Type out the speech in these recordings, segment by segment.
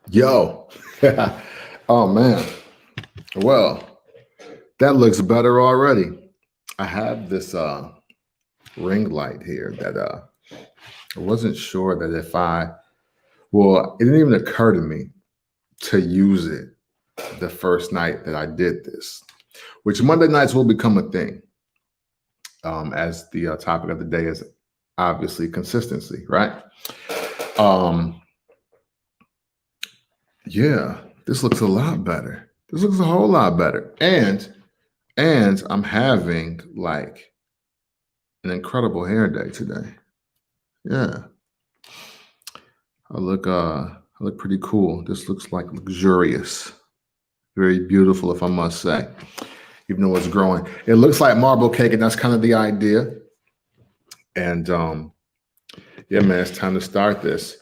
Yo. Oh man. Well, that looks better already. I have this ring light here that I wasn't sure that if it didn't even occur to me to use it the first night that I did this, which Monday nights will become a thing. As the topic of the day is obviously consistency, right? Um, yeah, this looks a lot better. This looks a whole lot better. And I'm having like an incredible hair day today. Yeah. I look pretty cool. This looks like luxurious. Very beautiful, if I must say. Even though it's growing. It looks like marble cake, and that's kind of the idea. And yeah, man, it's time to start this.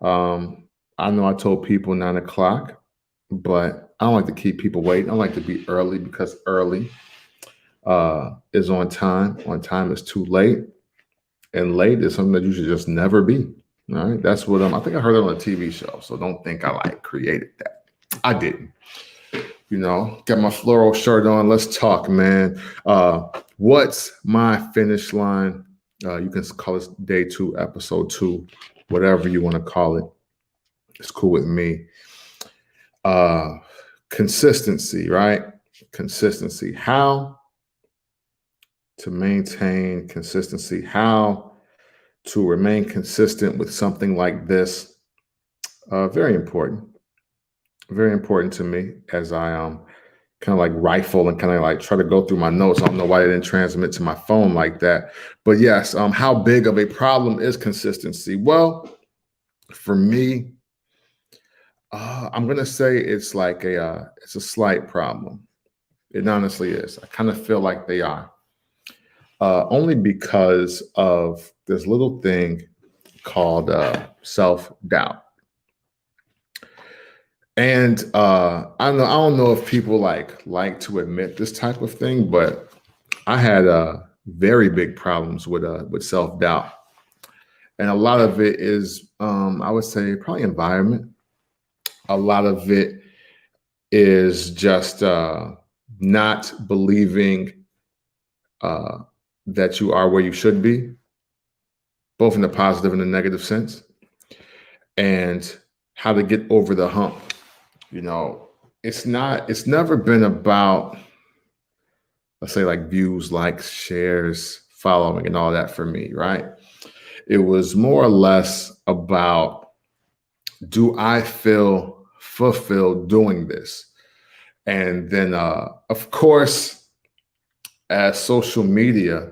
I know I told people 9 o'clock, but I don't like to keep people waiting. I like to be early because early is on time. On time is too late, and late is something that you should just never be. All right, that's what I think I heard it on a TV show. So don't think I like created that. I didn't. Got my floral shirt on. Let's talk, man. What's my finish line? You can call this day 2, episode 2, whatever you want to call it. It's cool with me. Consistency, right? Consistency. How to maintain consistency, how to remain consistent with something like this. Very important. Very important to me as I kind of like rifle and kind of like try to go through my notes. I don't know why I didn't transmit to my phone like that. But yes, how big of a problem is consistency? Well, for me, I'm gonna say it's like it's a slight problem. It honestly is. I kind of feel like they are. Only because of this little thing called self-doubt. And I don't know if people like to admit this type of thing, but I had very big problems with self-doubt. And a lot of it is I would say probably environment. A lot of it is just not believing uh, that you are where you should be, both in the positive and the negative sense, and how to get over the hump. It's never been about, let's say, like views, likes, shares, following, and all that for me, right? It was more or less about, do I feel fulfilled doing this? And then, of course, as social media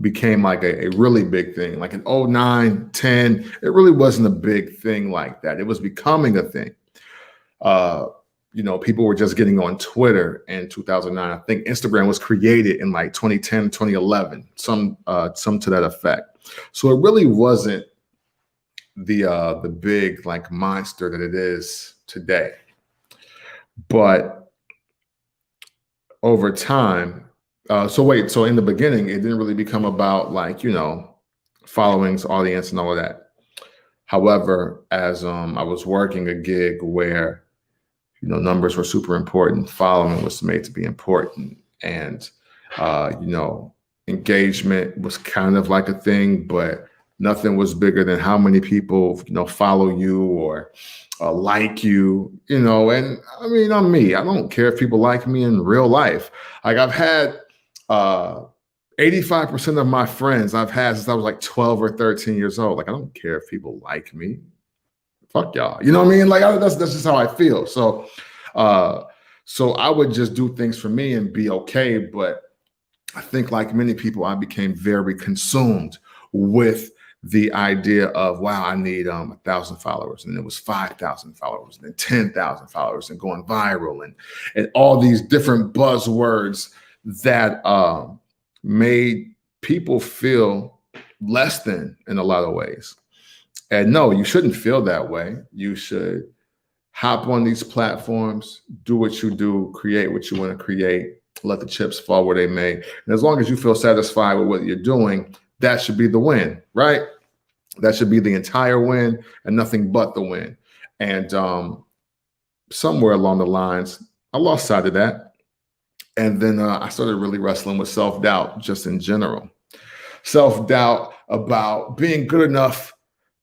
became like a really big thing, like in 09, 10, it really wasn't a big thing like that. It was becoming a thing. Uh, people were just getting on Twitter in 2009. I think Instagram was created in like 2010, 2011, some to that effect. So it really wasn't the big like monster that it is today. But over time, so in the beginning, it didn't really become about like, followings, audience, and all of that. However, as I was working a gig where, numbers were super important, following was made to be important, and engagement was kind of like a thing, but nothing was bigger than how many people, follow you or like you, and I mean, I'm me. I don't care if people like me in real life. Like I've had 85% of my friends I've had since I was like 12 or 13 years old. Like, I don't care if people like me. Fuck y'all. You know what I mean? Like, that's just how I feel. So I would just do things for me and be okay. But I think, like many people, I became very consumed with the idea of, wow, I need 1,000 followers, and it was 5,000 followers, and then 10,000 followers, and going viral, and all these different buzzwords that made people feel less than in a lot of ways. And no, you shouldn't feel that way. You should hop on these platforms, do what you do, create what you want to create, let the chips fall where they may. And as long as you feel satisfied with what you're doing, that should be the win, right? That should be the entire win and nothing but the win. And somewhere along the lines, I lost sight of that. And then I started really wrestling with self doubt just in general. Self doubt about being good enough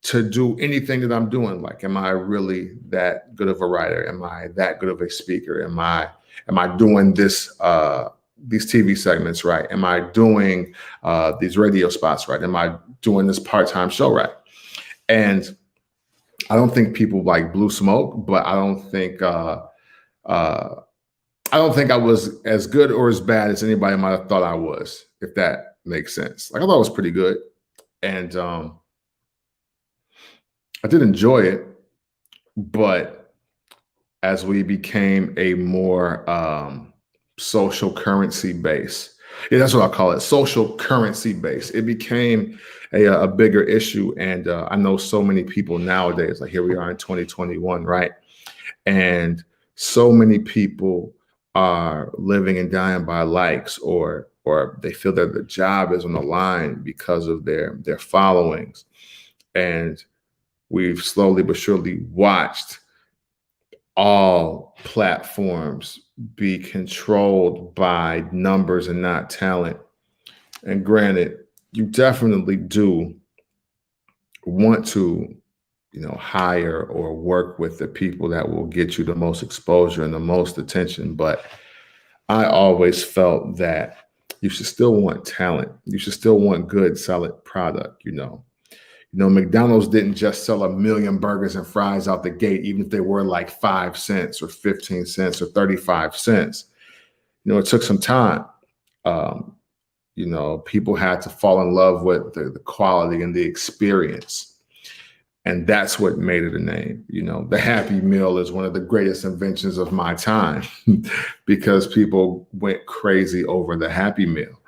to do anything that I'm doing. Like, am I really that good of a writer? Am I that good of a speaker? Am I doing these TV segments right? Am I doing these radio spots right? Am I doing this part-time show right? And I don't think people like blew smoke, but uh, I don't think I was as good or as bad as anybody might have thought I was, if that makes sense. Like, I thought it was pretty good, and I did enjoy it. But as we became a more social currency base, yeah, that's what I call it, social currency base. It became a bigger issue, and I know so many people nowadays. Like, here we are in 2021, right? And so many people are living and dying by likes, or they feel that the job is on the line because of their followings. And we've slowly but surely watched all platforms be controlled by numbers and not talent. And granted, you definitely do want to, hire or work with the people that will get you the most exposure and the most attention. But I always felt that you should still want talent. You should still want good, solid product. McDonald's didn't just sell 1 million burgers and fries out the gate, even if they were like 5 cents or 15 cents or 35 cents. It took some time. People had to fall in love with the quality and the experience. And that's what made it a name. The Happy Meal is one of the greatest inventions of my time because people went crazy over the Happy Meal.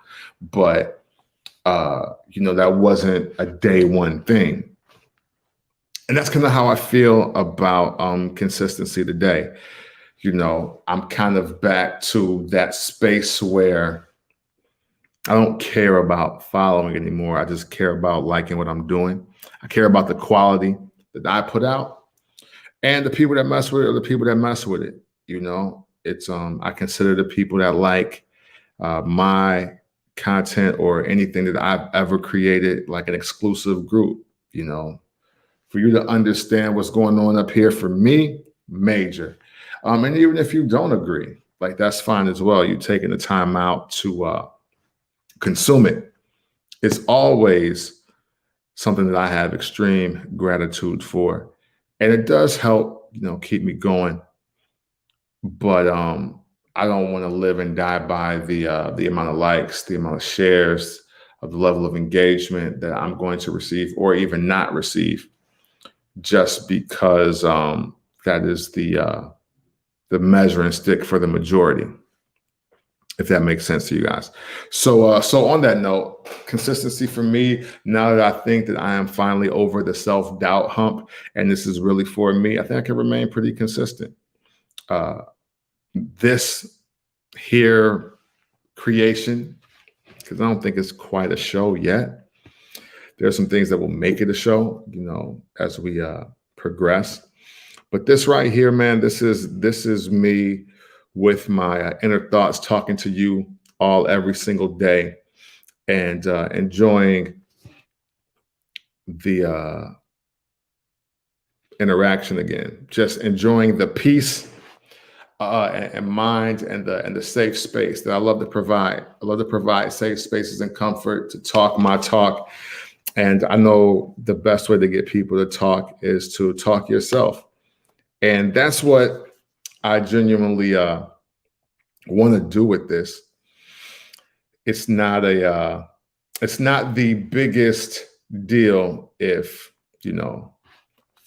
But, that wasn't a day one thing. And that's kind of how I feel about consistency today. I'm kind of back to that space where I don't care about following anymore. I just care about liking what I'm doing. I care about the quality that I put out, and the people that mess with it are the people that mess with it. It's I consider the people that like my content or anything that I've ever created like an exclusive group. For you to understand what's going on up here, for me, major. And even if you don't agree, like, that's fine as well. You're taking the time out to consume it. It's always something that I have extreme gratitude for. And it does help, keep me going. But I don't want to live and die by the amount of likes, the amount of shares, of the level of engagement that I'm going to receive or even not receive, just because that is the measuring stick for the majority, if that makes sense to you guys. So on that note, consistency for me, now that I think that I am finally over the self-doubt hump and this is really for me, I think I can remain pretty consistent. This here creation, because I don't think it's quite a show yet. There are some things that will make it a show, as we progress. But this right here, man, this is me with my inner thoughts, talking to you all every single day, and enjoying the interaction again, just enjoying the peace and mind and the safe space that I love to provide. I love to provide safe spaces and comfort to talk my talk. And I know the best way to get people to talk is to talk yourself. And that's what I genuinely want to do with this. It's not the biggest deal if 4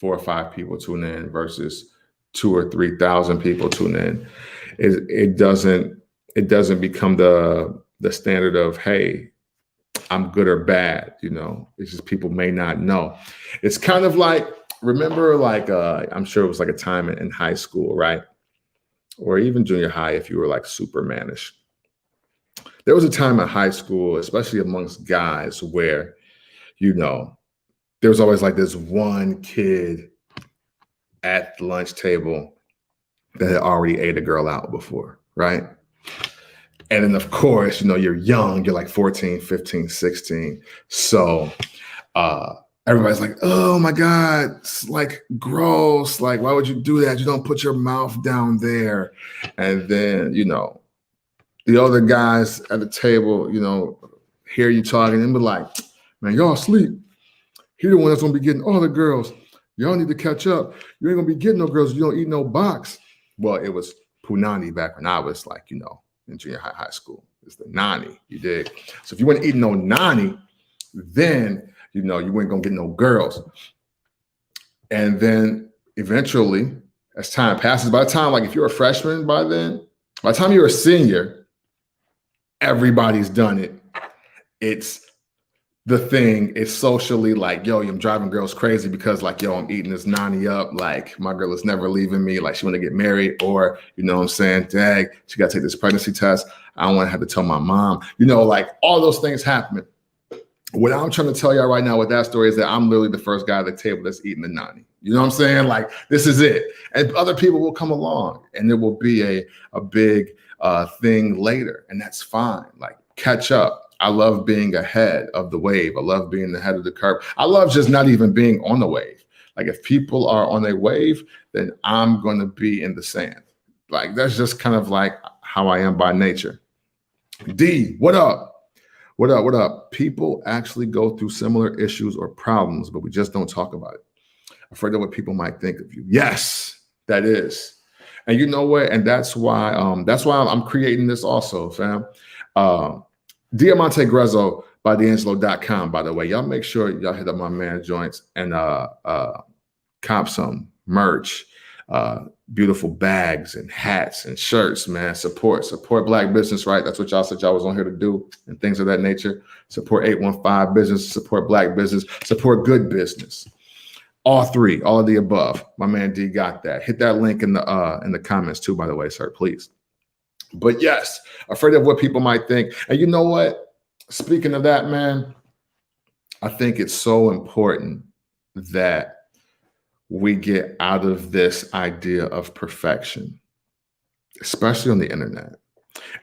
or 5 people tune in versus 2,000 or 3,000 people tune in. It doesn't become the standard of, hey, I'm good or bad. It's just people may not know. It's kind of like, remember, like I'm sure it was like a time in high school, right? Or even junior high, if you were like Supermanish. There was a time in high school, especially amongst guys, where, there was always like this one kid at the lunch table that had already ate a girl out before, right? And then, of course, you're young, you're like 14, 15, 16. So everybody's like, oh my God, it's like gross. Like, why would you do that? You don't put your mouth down there. And then, the other guys at the table, hear you talking and be like, man, y'all sleep. He the one that's gonna be getting all the girls. Y'all need to catch up. You ain't gonna be getting no girls if you don't eat no box. Well, it was punani back when I was like, in junior high school. It's the nani, you dig? So if you weren't eating no nani, then, you weren't gonna get no girls. And then eventually, as time passes, by the time, like if you're a freshman by the time you're a senior, everybody's done it. It's the thing. It's socially like, yo, I'm driving girls crazy because like, yo, I'm eating this nani up. Like my girl is never leaving me. Like she want to get married, or, what I'm saying? Dang, she got to take this pregnancy test. I don't want to have to tell my mom, like all those things happen. What I'm trying to tell y'all right now with that story is that I'm literally the first guy at the table that's eating the nani. You know what I'm saying? Like this is it. And other people will come along and it will be a big thing later. And that's fine. Like catch up. I love being ahead of the wave. I love being ahead of the curve. I love just not even being on the wave. Like if people are on a wave, then I'm going to be in the sand. Like that's just kind of like how I am by nature. D, what up? What up? What up? People actually go through similar issues or problems, but we just don't talk about it. Afraid of what people might think of you. Yes, that is. And you know what? And that's why I'm creating this also, fam. Diamante Grezzo by D'Angelo.com, by the way. Y'all make sure y'all hit up my man joints and cop some merch, beautiful bags and hats and shirts, man. Support Black business, right? That's what y'all said y'all was on here to do and things of that nature. Support 815 business, support Black business, support good business. All three, all of the above. My man D got that. Hit that link in the comments too, by the way, sir, please. But yes, afraid of what people might think. And you know what? Speaking of that, man, I think it's so important that we get out of this idea of perfection, especially on the internet.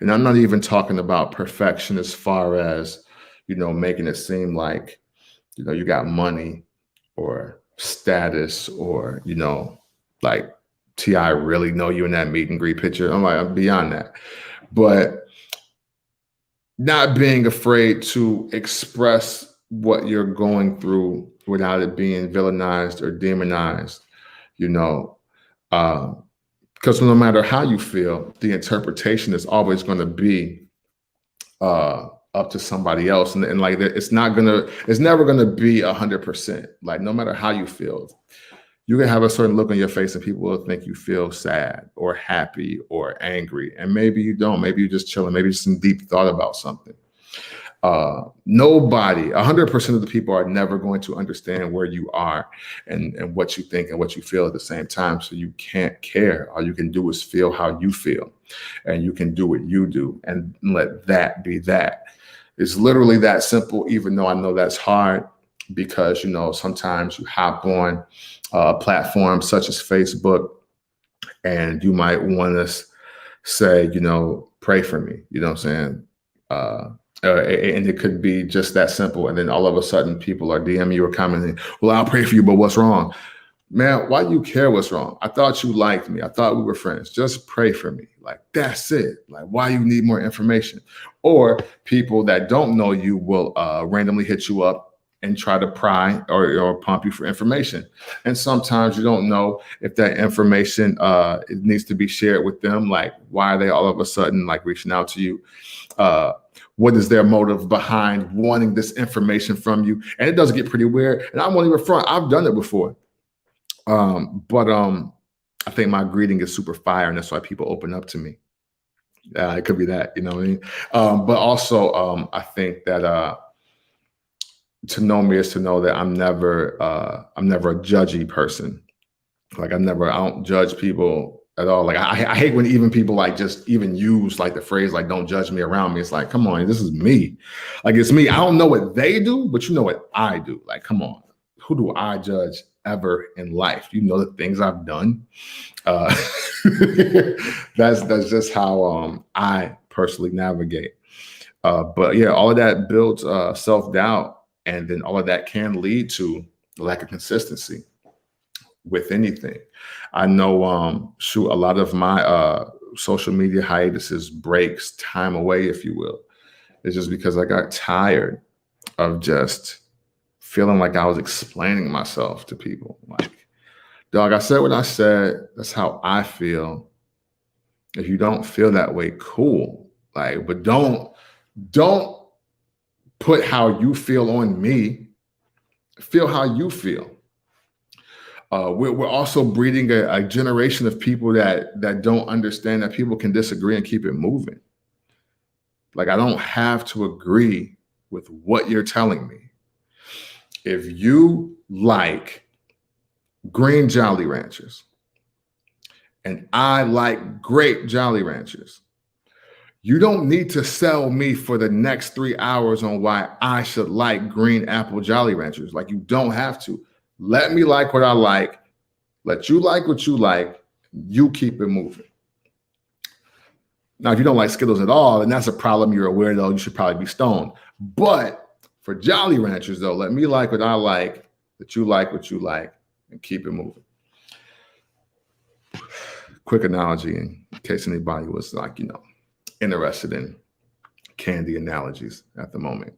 And I'm not even talking about perfection as far as, making it seem like, you got money or status or, like T.I. really know you in that meet and greet picture. I'm beyond that. But not being afraid to express what you're going through without it being villainized or demonized, because no matter how you feel, the interpretation is always going to be up to somebody else. And like, it's never going to be 100%. Like, no matter how you feel, you can have a certain look on your face and people will think you feel sad or happy or angry. And maybe you don't. Maybe you're just chilling. Maybe just some deep thought about something. Nobody, 100% of the people are never going to understand where you are and what you think and what you feel at the same time. So you can't care. All you can do is feel how you feel, and you can do what you do and let that be that. It's literally that simple, even though I know that's hard because, sometimes you hop on platforms such as Facebook and you might want to say, pray for me, you know what I'm saying? And it could be just that simple. And then all of a sudden people are DMing you or commenting, well, I'll pray for you, but what's wrong? Man, why do you care what's wrong? I thought you liked me. I thought we were friends. Just pray for me. Like, that's it. Like, why you need more information? Or people that don't know you will randomly hit you up and try to pry or pump you for information. And sometimes you don't know if that information it needs to be shared with them. Like, why are they all of a sudden like reaching out to you? What is their motive behind wanting this information from you? And it does get pretty weird. And I won't even front. I've done it before. But I think my greeting is super fire, and that's why people open up to me. It could be that, you know what I mean? But also, I think that to know me is to know that I'm never a judgy person. Like I don't judge people at all. Like I hate when even people like just even use like the phrase like don't judge me around me. It's like, come on, this is me. Like it's me. I don't know what they do, but you know what I do. Like, come on, who do I judge ever in life. You know the things I've done. Uh, that's just how I personally navigate. But yeah, all of that builds self-doubt, and then all of that can lead to lack of consistency with anything. I know, shoot, a lot of my social media hiatuses, breaks, time away, if you will, is just because I got tired of just feeling like I was explaining myself to people. Like, dog, I said what I said. That's how I feel. If you don't feel that way, cool. Like, but don't put how you feel on me. Feel how you feel. We're also breeding a generation of people that don't understand that people can disagree and keep it moving. Like, I don't have to agree with what you're telling me. If you like green Jolly Ranchers and I like grape Jolly Ranchers, you don't need to sell me for the next 3 hours on why I should like green apple Jolly Ranchers. Like, you don't have to. Let me like what I like. Let you like what you like. You keep it moving. Now, if you don't like Skittles at all, then that's a problem. You're a weirdo. You should probably be stoned. But for Jolly Ranchers, though, let me like what I like. Let you like what you like, and keep it moving. Quick analogy, in case anybody was like, interested in candy analogies at the moment.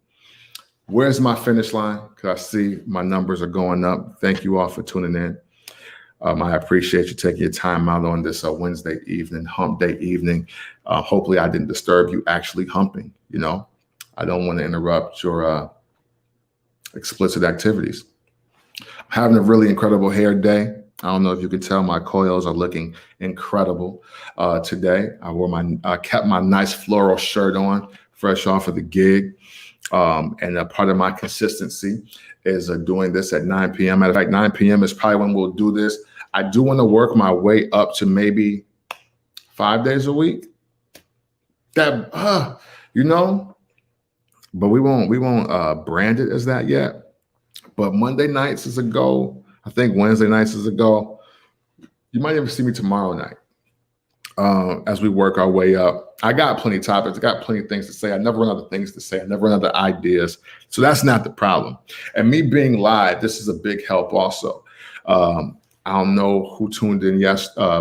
Where's my finish line? Because I see my numbers are going up. Thank you all for tuning in. I appreciate you taking your time out on this Wednesday evening, hump day evening. Hopefully I didn't disturb you actually humping. I don't want to interrupt your explicit activities. I'm having a really incredible hair day. I don't know if you can tell, my coils are looking incredible today. I kept my nice floral shirt on, fresh off of the gig. And a part of my consistency is doing this at 9 p.m. Matter of fact, 9 p.m. is probably when we'll do this. I do want to work my way up to maybe 5 days a week. But we won't brand it as that yet. But Monday nights is a goal. I think Wednesday nights is a goal. You might even see me tomorrow night as we work our way up. I got plenty of topics. I got plenty of things to say. I never run out of things to say. I never run out of ideas. So that's not the problem. And me being live, this is a big help also. I don't know who tuned in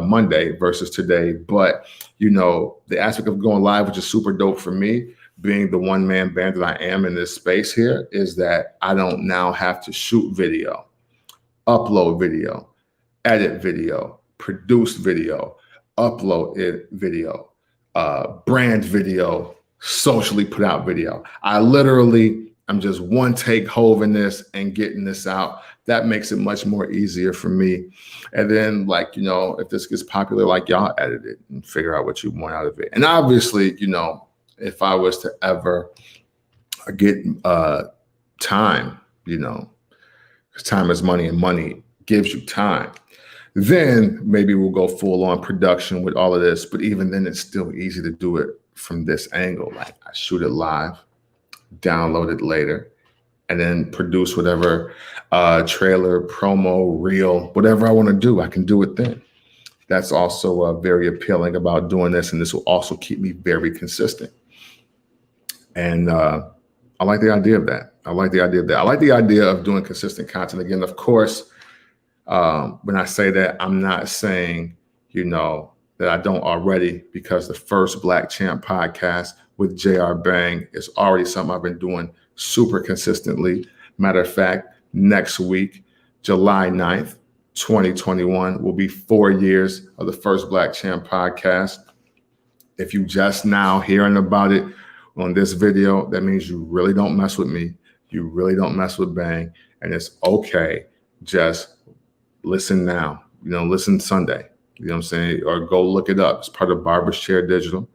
Monday versus today, but the aspect of going live, which is super dope for me, being the one-man band that I am in this space here, is that I don't now have to shoot video, upload video, edit video, produce video, upload it video, brand video, socially put out video. I literally am just one take Hove in this and getting this out. That makes it much more easier for me. And then, if this gets popular, y'all edit it and figure out what you want out of it. And obviously, if I was to ever get time, because time is money and money gives you time, then maybe we'll go full on production with all of this. But even then, it's still easy to do it from this angle. Like, I shoot it live, download it later, and then produce whatever trailer, promo, reel, whatever I want to do. I can do it then. That's also very appealing about doing this. And this will also keep me very consistent. And I like the idea of that. I like the idea of doing consistent content. Again, of course, when I say that, I'm not saying, that I don't already, because the first Black Champ podcast with JR Bang is already something I've been doing super consistently. Matter of fact, next week, July 9th, 2021, will be 4 years of the first Black Champ podcast. If you just now hearing about it on this video, that means you really don't mess with me. You really don't mess with Bang. And it's okay. Just listen now, listen Sunday, you know what I'm saying? Or go look it up. It's part of Barber's Chair Digital,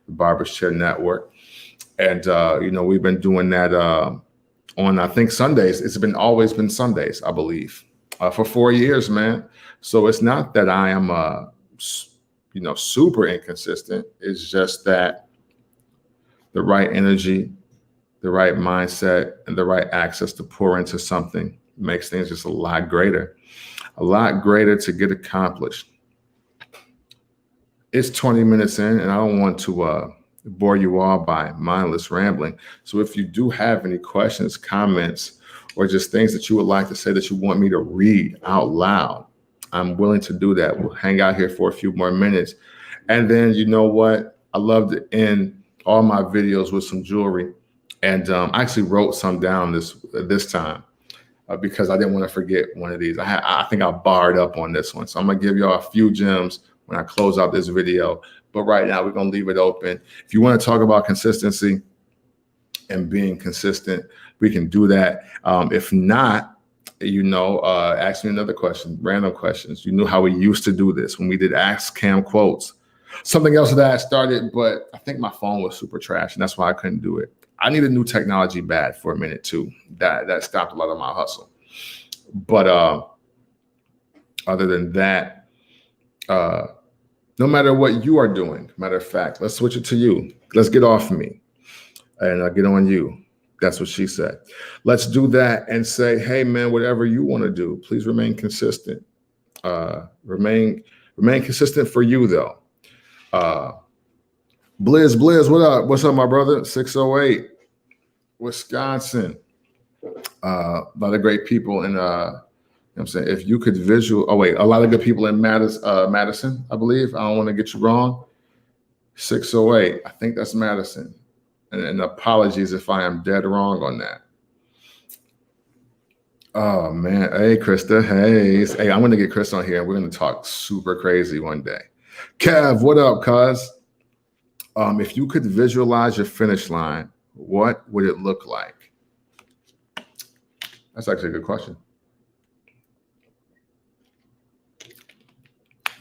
the Barber's Chair Network. And, we've been doing that on, I think, Sundays. It's always been Sundays, I believe, for 4 years, man. So it's not that I am, super inconsistent. It's just that the right energy, the right mindset, and the right access to pour into something makes things just a lot greater to get accomplished. It's 20 minutes in, and I don't want to bore you all by mindless rambling. So if you do have any questions, comments, or just things that you would like to say that you want me to read out loud, I'm willing to do that. We'll hang out here for a few more minutes. And then, you know what? I love to end all my videos with some jewelry. And I actually wrote some down this time because I didn't want to forget one of these. I think I barred up on this one. So I'm going to give y'all a few gems when I close out this video. But right now, we're going to leave it open. If you want to talk about consistency and being consistent, we can do that. If not, ask me another question, random questions. You knew how we used to do this when we did Ask Cam Quotes. Something else that I started, but I think my phone was super trash, and that's why I couldn't do it. I needed new technology bad for a minute too. That stopped a lot of my hustle. But other than that, no matter what you are doing, matter of fact, let's switch it to you. Let's get off me and get on you. That's what she said. Let's do that and say, hey man, whatever you want to do, please remain consistent. Remain consistent for you though. Blizz, what up? What's up, my brother? 608, Wisconsin. A lot of great people in I'm saying, if you could a lot of good people in Madison, I believe. I don't want to get you wrong. 608, I think that's Madison. And apologies if I am dead wrong on that. Oh man, hey Krista, hey, I'm gonna get Krista on here and we're gonna talk super crazy one day. Kev, what up, cuz? If you could visualize your finish line, what would it look like? That's actually a good question.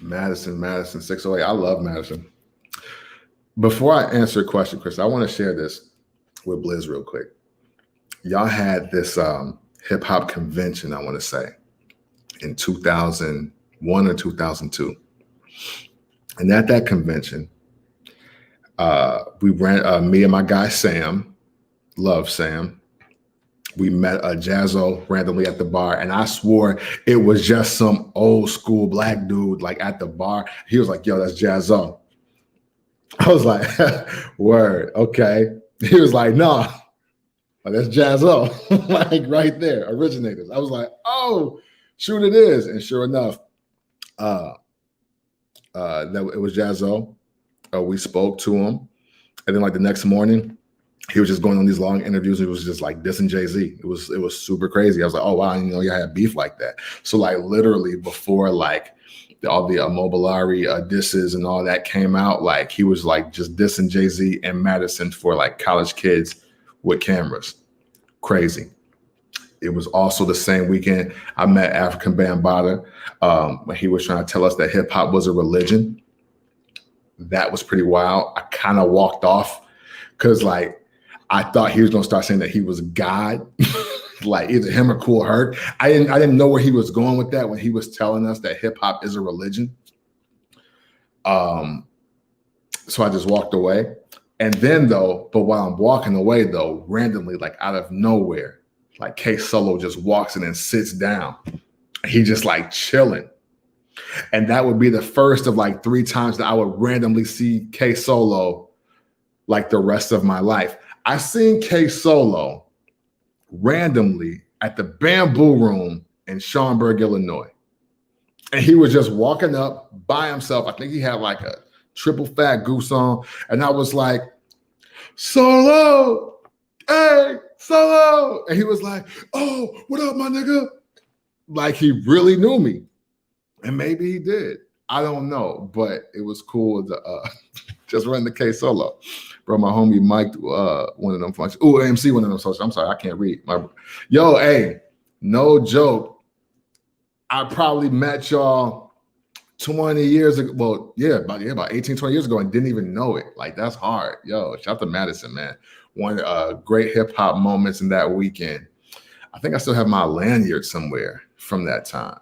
Madison, 608. I love Madison. Before I answer a question, Chris, I want to share this with Blizz real quick. Y'all had this hip hop convention, I want to say, in 2001 or 2002. And at that convention, we ran, me and my guy, Sam, love Sam. We met Jazzo randomly at the bar, and I swore it was just some old school black dude like at the bar. He was like, yo, that's Jazzo. I was like, word, okay. He was like, no, that's Jazzo, like right there, originators. I was like, oh, shoot, it is. And sure enough, that it was Jazzo. We spoke to him. And then like the next morning, he was just going on these long interviews. It was just like dissing Jay-Z. It was super crazy. I was like, oh wow, you had beef like that. So like literally before like all the Mobilari disses and all that came out, like he was like just dissing Jay-Z and Madison for like college kids with cameras. Crazy. It was also the same weekend I met African Bambaataa when he was trying to tell us that hip hop was a religion. That was pretty wild. I kind of walked off because like I thought he was gonna start saying that he was God, like either him or Kool Herc. I didn't know where he was going with that when he was telling us that hip hop is a religion. So I just walked away. And then but while I'm walking away though, randomly, like out of nowhere, like K Solo just walks in and sits down. He just like chilling. And that would be the first of like 3 times that I would randomly see K Solo like the rest of my life. I seen K Solo randomly at the Bamboo Room in Schaumburg, Illinois. And he was just walking up by himself. I think he had like a triple fat goose on. And I was like, Solo, hey, Solo. And he was like, oh, what up, my nigga? Like he really knew me. And maybe he did. I don't know. But it was cool to just run the K Solo. Bro, my homie Mike, one of them functions. Oh, AMC, one of them socials. I'm sorry, I can't read. Yo, hey, no joke. I probably met y'all 20 years ago. Well, about 18, 20 years ago and didn't even know it. Like, that's hard. Yo, shout out to Madison, man. One great hip hop moments in that weekend. I think I still have my lanyard somewhere from that time.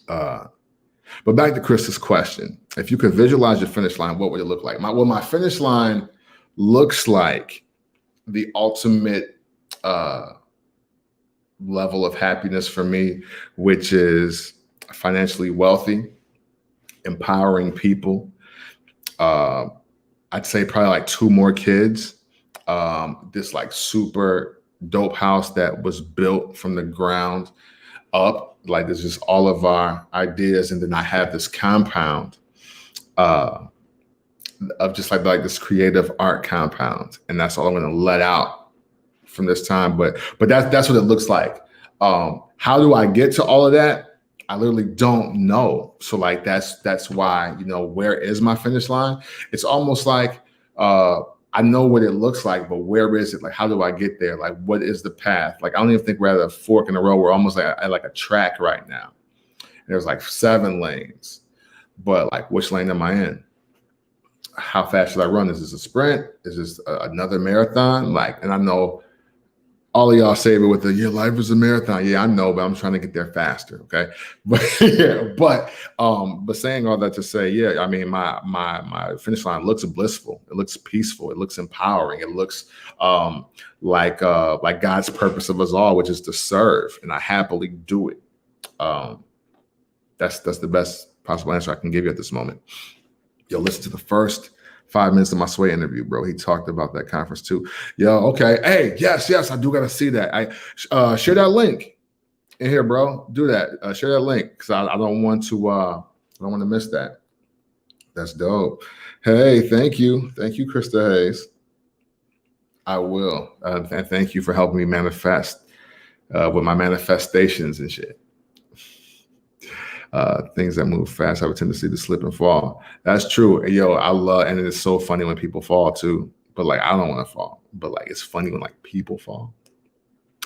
But back to Chris's question. If you could visualize your finish line, what would it look like? My finish line looks like the ultimate level of happiness for me, which is financially wealthy, empowering people. Uh, I'd say probably like 2 more kids. This like super dope house that was built from the ground up. Like this is all of our ideas, and then I have this compound uh, of just like this creative art compound, and that's all I'm going to let out from this time. But that's what it looks like. How do I get to all of that? I literally don't know. So like that's why, where is my finish line? It's almost like I know what it looks like, but where is it? Like, how do I get there? Like, what is the path? Like, I don't even think we're at a fork in the road. We're almost like at like a track right now. And there's like 7 lanes, but like, which lane am I in? How fast should I run? Is this a sprint? Is this another marathon? Like, and I know all of y'all say it with your life is a marathon. Yeah, I know, but I'm trying to get there faster. Okay. But yeah, but saying all that to say, yeah, I mean, my finish line looks blissful. It looks peaceful. It looks empowering. It looks like God's purpose of us all, which is to serve. And I happily do it. That's the best possible answer I can give you at this moment. Yo, listen to the first 5 minutes of my Sway interview, bro. He talked about that conference too. Yo, okay. Hey, yes, I do gotta see that. I share that link in here, bro. Do that. Share that link because I don't want to miss that. That's dope. Hey, thank you, Krista Hayes. I will, and thank you for helping me manifest with my manifestations and shit. Things that move fast have a tendency to slip and fall. That's true. Yo, I love, and it's so funny when people fall too. But like, I don't want to fall. But like, it's funny when like people fall.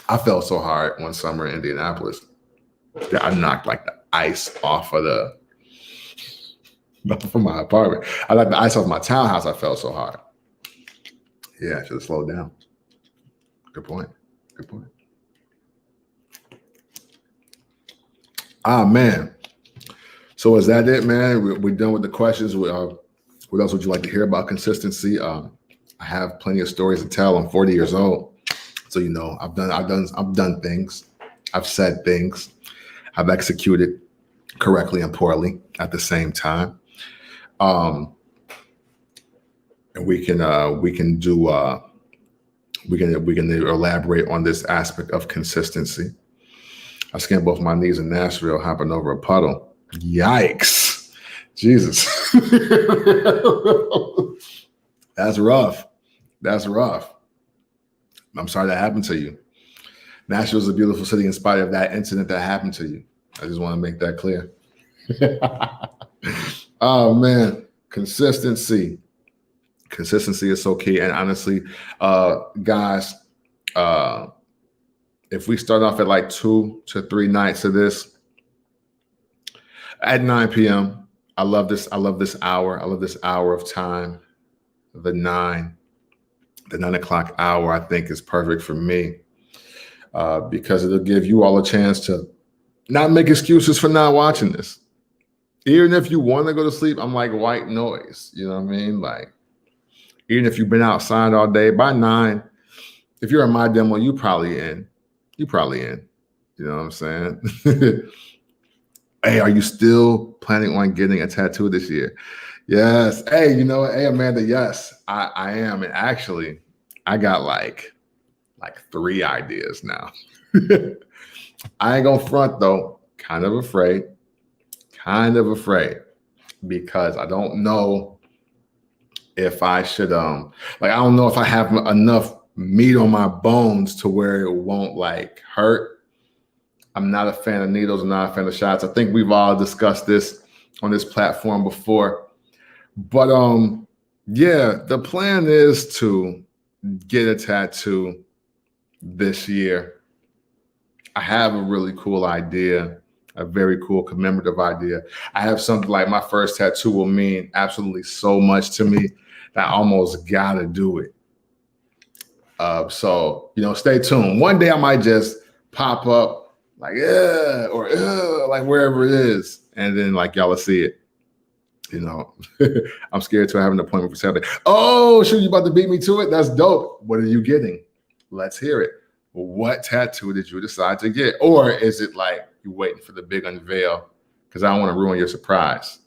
I fell so hard one summer in Indianapolis that I knocked like the ice off of from my apartment. I knocked the ice off my townhouse. I fell so hard. Yeah, I should have slowed down. Good point. Ah, man. So is that it, man? We're done with the questions. What else would you like to hear about consistency? I have plenty of stories to tell. I'm 40 years old, so I've done things. I've said things. I've executed correctly and poorly at the same time. And we can elaborate on this aspect of consistency. I skinned both my knees in Nashville hopping over a puddle. Yikes. Jesus. That's rough. I'm sorry that happened to you. Nashville is a beautiful city in spite of that incident that happened to you. I just want to make that clear. Oh, man. Consistency is so key. And honestly, guys, if we start off at like 2 to 3 nights of this, at 9 p.m. I love this hour. I love this hour of time. The 9 o'clock hour, I think, is perfect for me because it'll give you all a chance to not make excuses for not watching this. Even if you want to go to sleep, I'm like white noise. You know what I mean? Like, even if you've been outside all day, by 9, if you're in my demo, you probably in. You know what I'm saying? Hey, are you still planning on getting a tattoo this year? Yes. Hey, hey, Amanda, yes, I am. And actually, I got like 3 ideas now. I ain't gonna front though. Kind of afraid because I don't know if I should, I don't know if I have enough meat on my bones to where it won't like hurt. I'm not a fan of needles. I'm not a fan of shots. I think we've all discussed this on this platform before. But yeah, the plan is to get a tattoo this year. I have a really cool idea, a very cool commemorative idea. I have something like my first tattoo will mean absolutely so much to me that I almost gotta do it. So, stay tuned. One day I might just pop up like, or like wherever it is. And then like, y'all will see it. I'm scared to have an appointment for Saturday. Oh, shoot, you about to beat me to it? That's dope. What are you getting? Let's hear it. what tattoo did you decide to get? Or is it like you waiting for the big unveil? Because I don't want to ruin your surprise.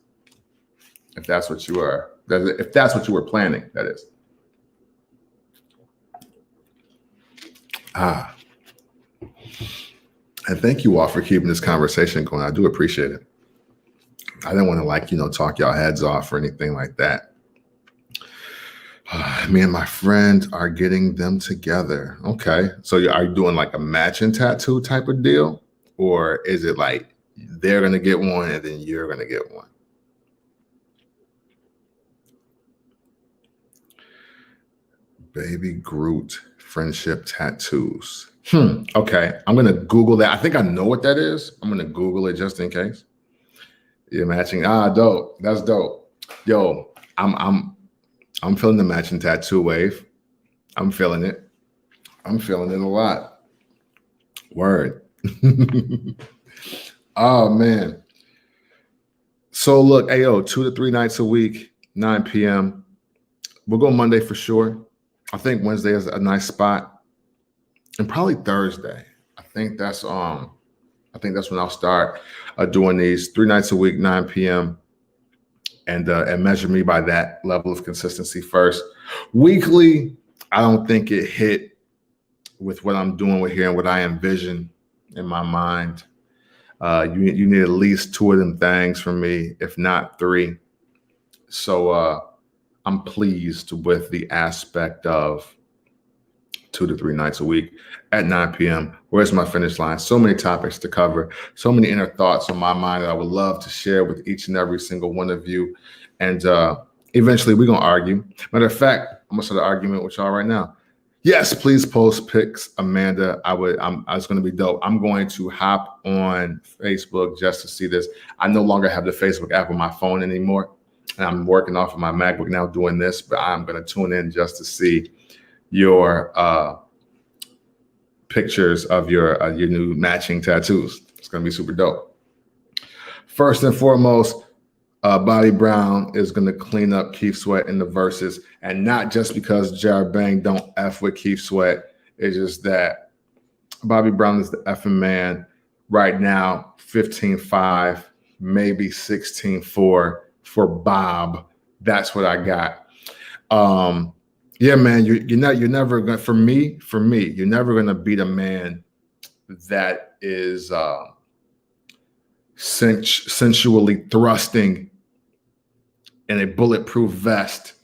If that's what you are, if that's what you were planning, that is. And thank you all for keeping this conversation going. I do appreciate it. I didn't want to talk y'all heads off or anything like that. Me and my friend are getting them together. Okay. So are you doing like a matching tattoo type of deal? Or is it like they're going to get one and then you're going to get one? Baby Groot friendship tattoos. Okay. I'm going to Google that. I think I know what that is. I'm going to Google it just in case. Yeah, matching. Dope. That's dope. Yo, I'm feeling the matching tattoo wave. I'm feeling it. I'm feeling it a lot. Word. Oh man. So look, 2 to 3 nights a week, 9 p.m. We'll go Monday for sure. I think Wednesday is a nice spot. And probably Thursday. I think that's when I'll start doing these 3 nights a week, 9 p.m. And measure me by that level of consistency first. Weekly, I don't think it hit with what I'm doing with here and what I envision in my mind. You need at least 2 of them things from me, if not 3. So I'm pleased with the aspect of 2 to 3 nights a week at 9 p.m. Where's my finish line? So many topics to cover, so many inner thoughts on my mind that I would love to share with each and every single one of you. And eventually we're going to argue. Matter of fact, I'm going to start an argument with y'all right now. Yes, please post pics, Amanda. It's going to be dope. I'm going to hop on Facebook just to see this. I no longer have the Facebook app on my phone anymore. And I'm working off of my MacBook now doing this, but I'm going to tune in just to see your pictures of your new matching tattoos. It's going to be super dope. First and foremost, Bobby Brown is going to clean up Keith Sweat in the verses, and not just because Jared Bang don't F with Keith Sweat. It's just that Bobby Brown is the effing man right now. 15-5, maybe 16-4 for Bob. That's what I got. Yeah, man, you're never gonna, for me, you're never gonna beat a man that is sensually thrusting in a bulletproof vest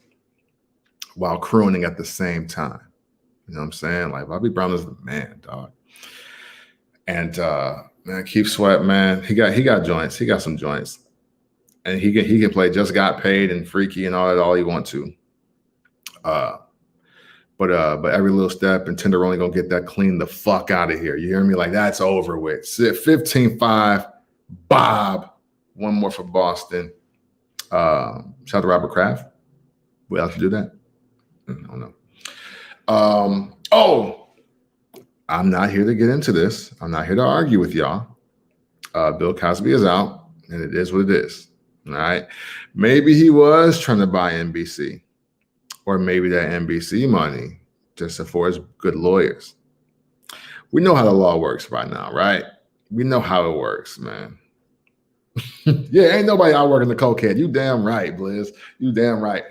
while crooning at the same time. You know what I'm saying? Like, Bobby Brown is the man, dog. And man, Keith Sweat, man, he got joints. He got some joints, and he can play Just Got Paid and Freaky and all he want to. But every little step, and Tenderoni gonna get that clean the fuck out of here. You hear me? Like, that's over with. 15-5, Bob. One more for Boston. Shout out to Robert Kraft. We have to do that. I don't know. I'm not here to get into this. I'm not here to argue with y'all. Bill Cosby is out, and it is what it is. All right. Maybe he was trying to buy NBC. Or maybe that NBC money just affords good lawyers. We know how the law works by now, right? We know how it works, man. Yeah, ain't nobody out working the cokehead. You damn right, Blizz. You damn right.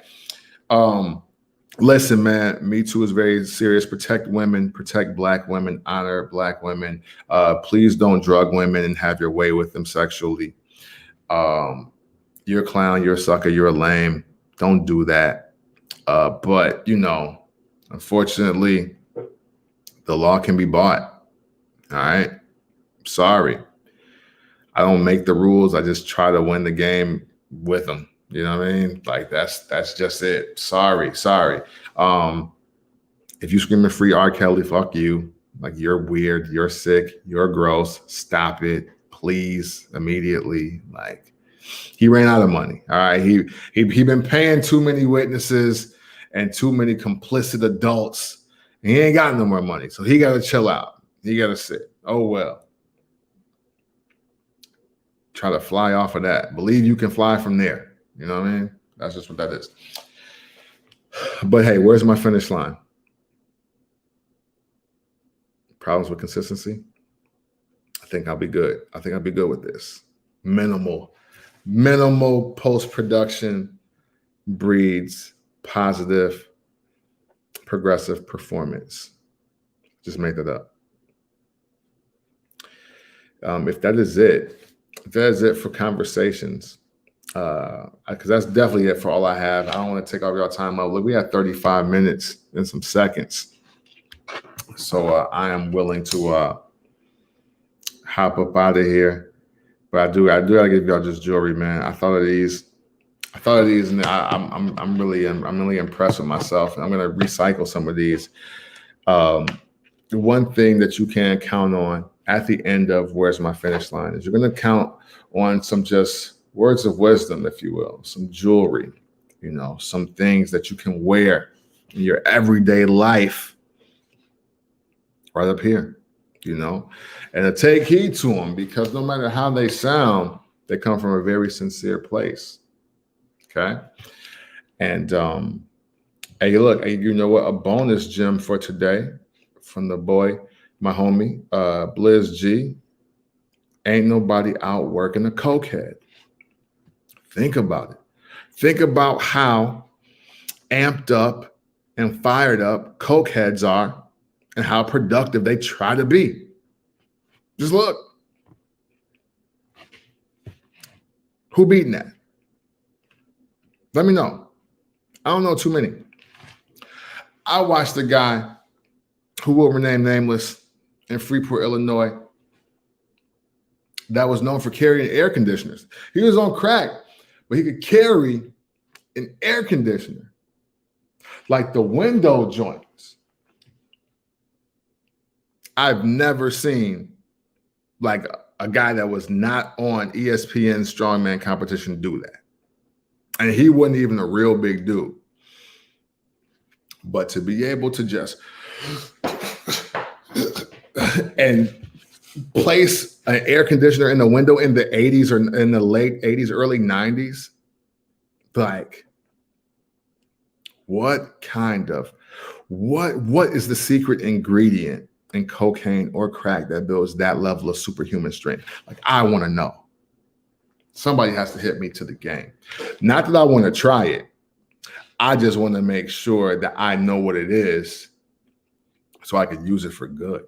Listen, man, Me Too is very serious. Protect women, protect Black women, honor Black women. Please don't drug women and have your way with them sexually. You're a clown, you're a sucker, you're a lame. Don't do that. But, unfortunately, the law can be bought. All right. Sorry. I don't make the rules. I just try to win the game with them. You know what I mean? Like, that's just it. Sorry. If you screaming free R. Kelly, fuck you. Like, you're weird. You're sick. You're gross. Stop it, please, immediately. Like, he ran out of money. All right. He been paying too many witnesses and too many complicit adults. He ain't got no more money. So he got to chill out. He got to sit. Oh, well. Try to fly off of that. Believe you can fly from there. You know what I mean? That's just what that is. But hey, where's my finish line? Problems with consistency? I think I'll be good. I think I'll be good with this. Minimal post-production breeds positive, progressive performance. Just make that up. If that is it for conversations, because that's definitely it for all I have. I don't want to take all your time up. Look, we have 35 minutes and some seconds. So I am willing to hop up out of here. But I do gotta give y'all just jewelry, man. I thought of these, and I'm really impressed with myself. And I'm gonna recycle some of these. The one thing that you can count on at the end of Where's My Finish Line is you're gonna count on some just words of wisdom, if you will, some jewelry, some things that you can wear in your everyday life, right up here. And to take heed to them, because no matter how they sound, they come from a very sincere place. Okay. And hey, look, you know what? A bonus gem for today from the boy, my homie, Blizz G. Ain't nobody out working a cokehead. Think about it. Think about how amped up and fired up cokeheads are and how productive they try to be. Just look. Who beating that? Let me know. I don't know too many. I watched a guy who will remain nameless in Freeport, Illinois, that was known for carrying air conditioners. He was on crack, but he could carry an air conditioner, like the window joints. I've never seen like a guy that was not on ESPN Strongman Competition do that. And he wasn't even a real big dude. But to be able to just and place an air conditioner in the window in the 80s or in the late 80s, early 90s, like what is the secret ingredient in cocaine or crack that builds that level of superhuman strength? Like, I want to know. Somebody has to hit me to the game. Not that I want to try it. I just want to make sure that I know what it is so I can use it for good.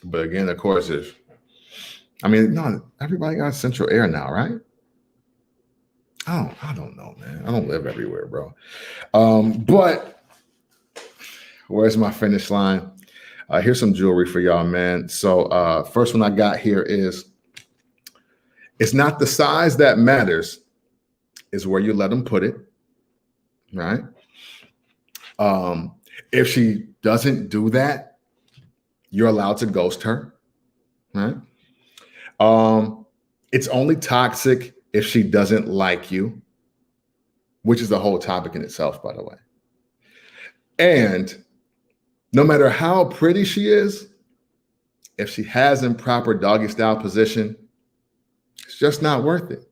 But again, of course, no, everybody got central air now, right? I don't know, man. I don't live everywhere, bro. But where's my finish line? Here's some jewelry for y'all, man. So first one I got here is, it's not the size that matters, it's where you let them put it, right? If she doesn't do that, you're allowed to ghost her, right? It's only toxic if she doesn't like you, which is the whole topic in itself, by the way. And no matter how pretty she is, if she has improper doggy style position, it's just not worth it.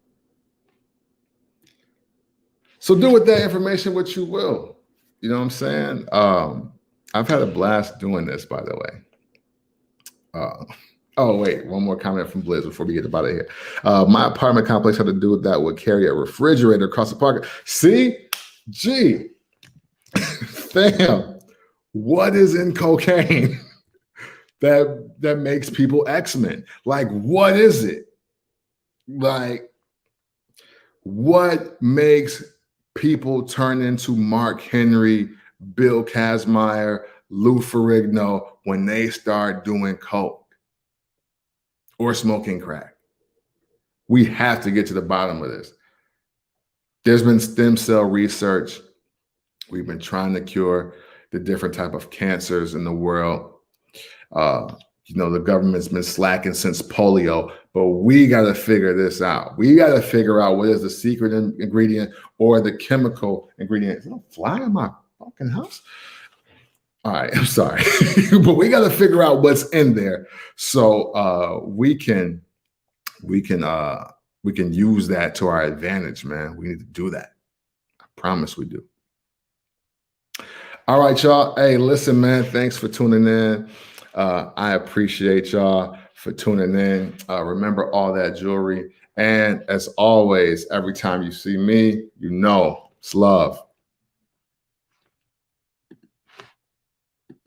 So do with that information what you will. You know what I'm saying? I've had a blast doing this, by the way. Oh, wait, one more comment from Blizz before we get out of here. My apartment complex had a dude that would carry a refrigerator across the park. See? Gee, fam, what is in cocaine that makes people X-Men? Like, what is it? Like, what makes people turn into Mark Henry, Bill Kazmaier, Lou Ferrigno when they start doing coke or smoking crack? We have to get to the bottom of this. There's been stem cell research. We've been trying to cure the different type of cancers in the world. The government's been slacking since polio, but we got to figure this out. We got to figure out what is the secret ingredient or the chemical ingredient. Is there a fly in my fucking house? All right, I'm sorry, but we got to figure out what's in there so we can use that to our advantage, man. We need to do that. I promise we do. All right, y'all. Hey, listen, man. Thanks for tuning in. I appreciate y'all for tuning in. Remember all that jewelry. And as always, every time you see me, you know it's love.